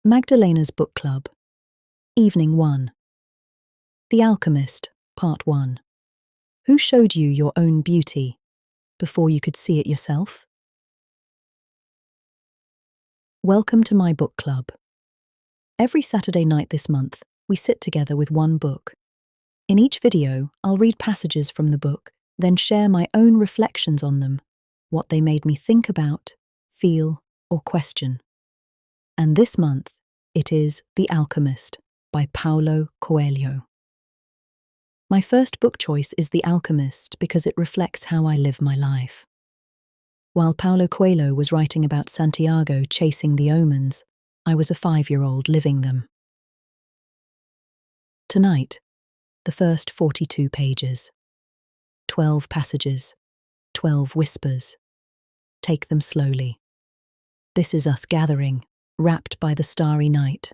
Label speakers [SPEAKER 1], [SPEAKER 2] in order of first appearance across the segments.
[SPEAKER 1] Magdalena's Book Club, Evening 1. The Alchemist, Part 1. Who showed you your own beauty before you could see it yourself? Welcome to my book club. Every Saturday night this month, we sit together with one book. In each video, I'll read passages from the book, then share my own reflections on them, what they made me think about, feel, or question. And this month, it is The Alchemist by Paulo Coelho. My first book choice is The Alchemist because it reflects how I live my life. While Paulo Coelho was writing about Santiago chasing the omens, I was a 5-year-old living them. Tonight, the first 42 pages. 12 passages, 12 whispers. Take them slowly. This is us gathering, wrapped by the starry night.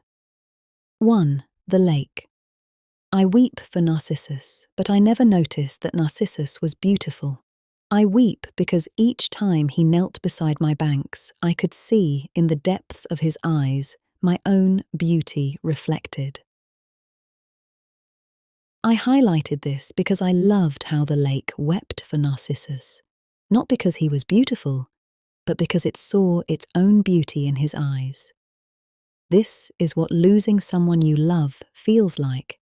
[SPEAKER 1] 1. The lake. I weep for Narcissus, but I never noticed that Narcissus was beautiful. I weep because each time he knelt beside my banks, I could see, in the depths of his eyes, my own beauty reflected. I highlighted this because I loved how the lake wept for Narcissus, not because he was beautiful, but because it saw its own beauty in his eyes. This is what losing someone you love feels like,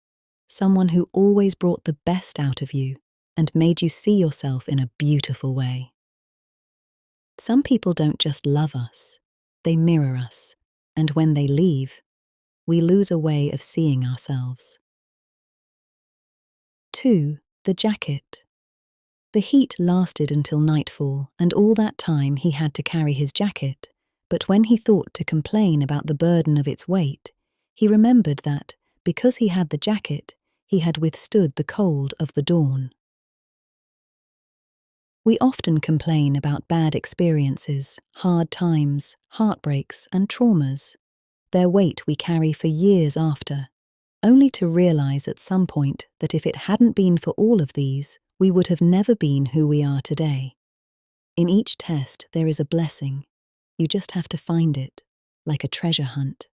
[SPEAKER 1] someone who always brought the best out of you and made you see yourself in a beautiful way. Some people don't just love us, they mirror us, and when they leave, we lose a way of seeing ourselves. 2. The jacket. The heat lasted until nightfall, and all that time he had to carry his jacket, but when he thought to complain about the burden of its weight, he remembered that, because he had the jacket, he had withstood the cold of the dawn. We often complain about bad experiences, hard times, heartbreaks, and traumas. Their weight we carry for years after, only to realize at some point that if it hadn't been for all of these, we would have never been who we are today. In each test, there is a blessing. You just have to find it, like a treasure hunt.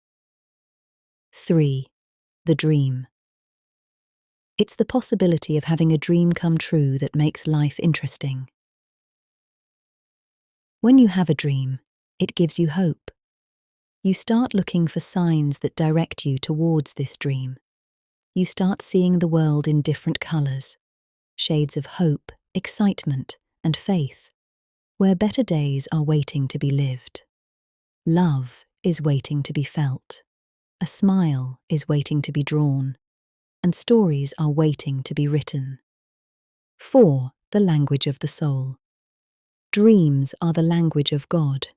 [SPEAKER 1] 3. The dream. It's the possibility of having a dream come true that makes life interesting. When you have a dream, it gives you hope. You start looking for signs that direct you towards this dream. You start seeing the world in different colors, shades of hope, excitement, and faith, where better days are waiting to be lived. Love is waiting to be felt. A smile is waiting to be drawn, and stories are waiting to be written. 4. The language of the soul. Dreams are the language of God,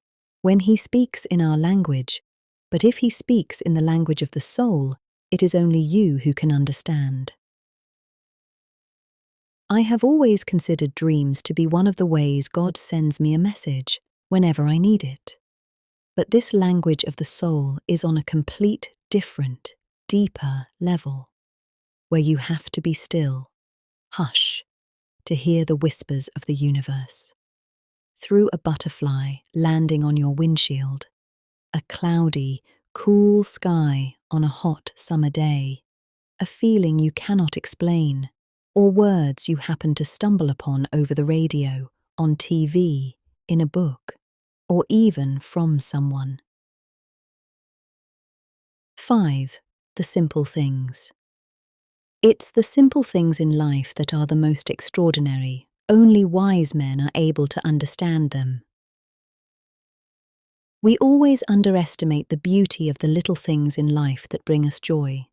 [SPEAKER 1] when He speaks in our language, but if He speaks in the language of the soul, it is only you who can understand. I have always considered dreams to be one of the ways God sends me a message whenever I need it. But this language of the soul is on a complete different, deeper level, where you have to be still, hush, to hear the whispers of the universe. Through a butterfly landing on your windshield, a cloudy, cool sky on a hot summer day, a feeling you cannot explain, or words you happen to stumble upon over the radio, on TV, in a book, or even from someone. 5. The simple things. It's the simple things in life that are the most extraordinary. Only wise men are able to understand them. We always underestimate the beauty of the little things in life that bring us joy.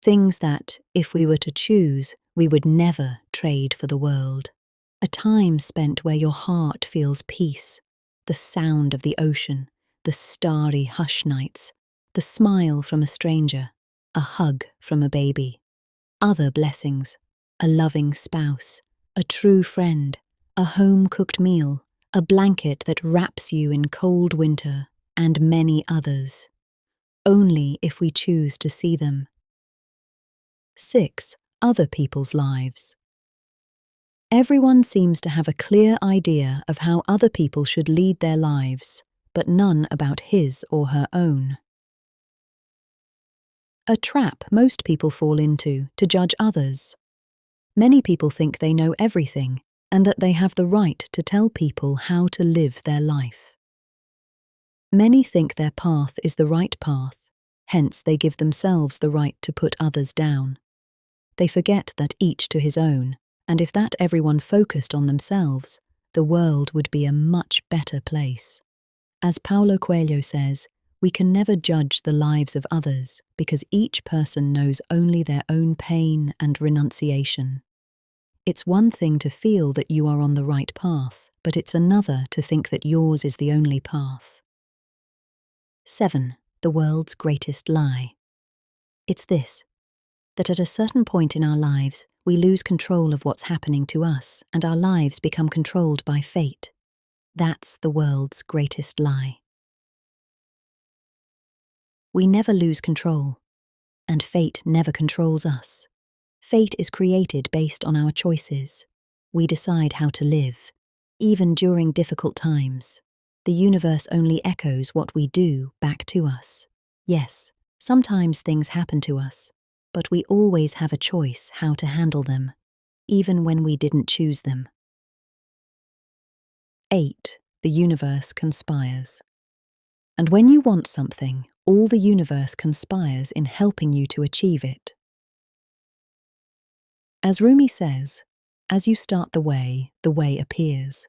[SPEAKER 1] Things that, if we were to choose, we would never trade for the world. A time spent where your heart feels peace, the sound of the ocean, the starry hush nights, the smile from a stranger, a hug from a baby. Other blessings, a loving spouse, a true friend, a home-cooked meal, a blanket that wraps you in cold winter, and many others. Only if we choose to see them. 6. Other people's lives. Everyone seems to have a clear idea of how other people should lead their lives, but none about his or her own. A trap most people fall into to judge others. Many people think they know everything and that they have the right to tell people how to live their life. Many think their path is the right path, hence they give themselves the right to put others down. They forget that each to his own, and if that everyone focused on themselves, the world would be a much better place. As Paulo Coelho says, we can never judge the lives of others because each person knows only their own pain and renunciation. It's one thing to feel that you are on the right path, but it's another to think that yours is the only path. 7. The world's greatest lie. It's this, that at a certain point in our lives, we lose control of what's happening to us and our lives become controlled by fate. That's the world's greatest lie. We never lose control, and fate never controls us. Fate is created based on our choices. We decide how to live, even during difficult times. The universe only echoes what we do back to us. Yes, sometimes things happen to us, but we always have a choice how to handle them, even when we didn't choose them. 8. The universe conspires. And when you want something, all the universe conspires in helping you to achieve it. As Rumi says, as you start the way appears.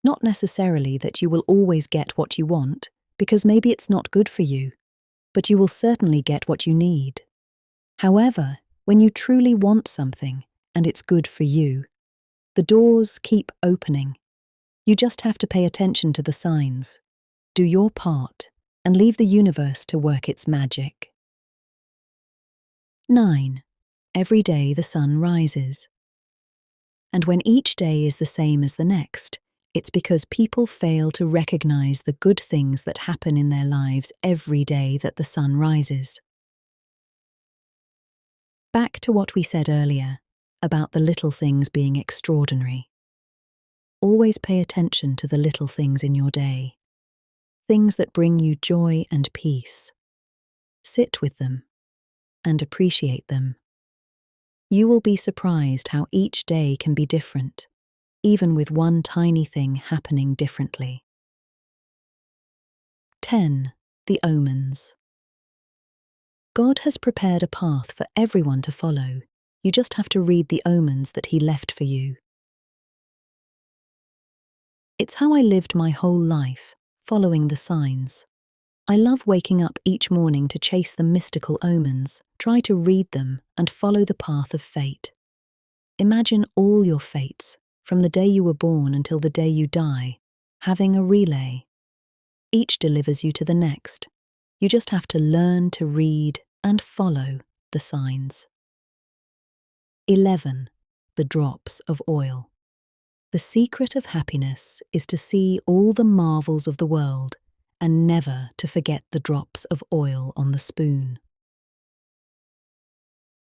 [SPEAKER 1] Not necessarily that you will always get what you want, because maybe it's not good for you, but you will certainly get what you need. However, when you truly want something, and it's good for you, the doors keep opening. You just have to pay attention to the signs. Do your part, and leave the universe to work its magic. 9. Every day the sun rises. And when each day is the same as the next, it's because people fail to recognize the good things that happen in their lives every day that the sun rises. Back to what we said earlier, about the little things being extraordinary. Always pay attention to the little things in your day. Things that bring you joy and peace. Sit with them and appreciate them. You will be surprised how each day can be different, even with one tiny thing happening differently. 10. The omens. God has prepared a path for everyone to follow. You just have to read the omens that He left for you. It's how I lived my whole life, following the signs. I love waking up each morning to chase the mystical omens, try to read them and follow the path of fate. Imagine all your fates, from the day you were born until the day you die, having a relay. Each delivers you to the next. You just have to learn to read and follow the signs. 11. The drops of oil. The secret of happiness is to see all the marvels of the world and never to forget the drops of oil on the spoon.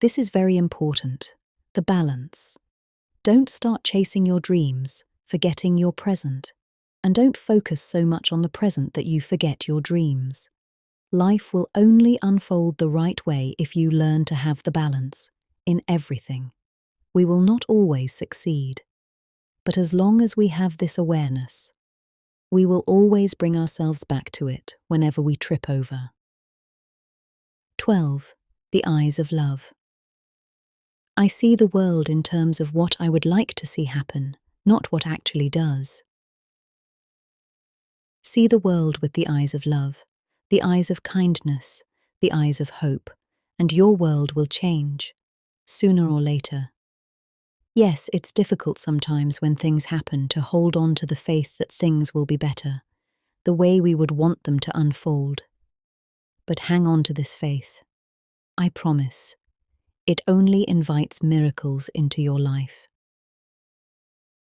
[SPEAKER 1] This is very important, the balance. Don't start chasing your dreams, forgetting your present, and don't focus so much on the present that you forget your dreams. Life will only unfold the right way if you learn to have the balance in everything. We will not always succeed, but as long as we have this awareness, we will always bring ourselves back to it whenever we trip over. 12. The eyes of love. I see the world in terms of what I would like to see happen, not what actually does. See the world with the eyes of love, the eyes of kindness, the eyes of hope, and your world will change, sooner or later. Yes, it's difficult sometimes when things happen to hold on to the faith that things will be better, the way we would want them to unfold. But hang on to this faith. I promise, it only invites miracles into your life.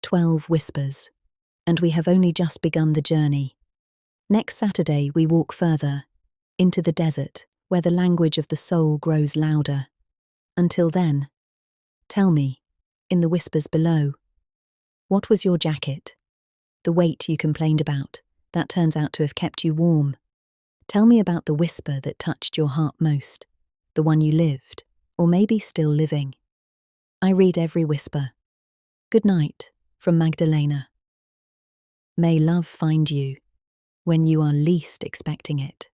[SPEAKER 1] 12 whispers, and we have only just begun the journey. Next Saturday we walk further, into the desert, where the language of the soul grows louder. Until then, tell me, in the whispers below, what was your jacket? The weight you complained about, that turns out to have kept you warm. Tell me about the whisper that touched your heart most, the one you lived, or maybe still living. I read every whisper. Good night, from Magdalena. May love find you when you are least expecting it.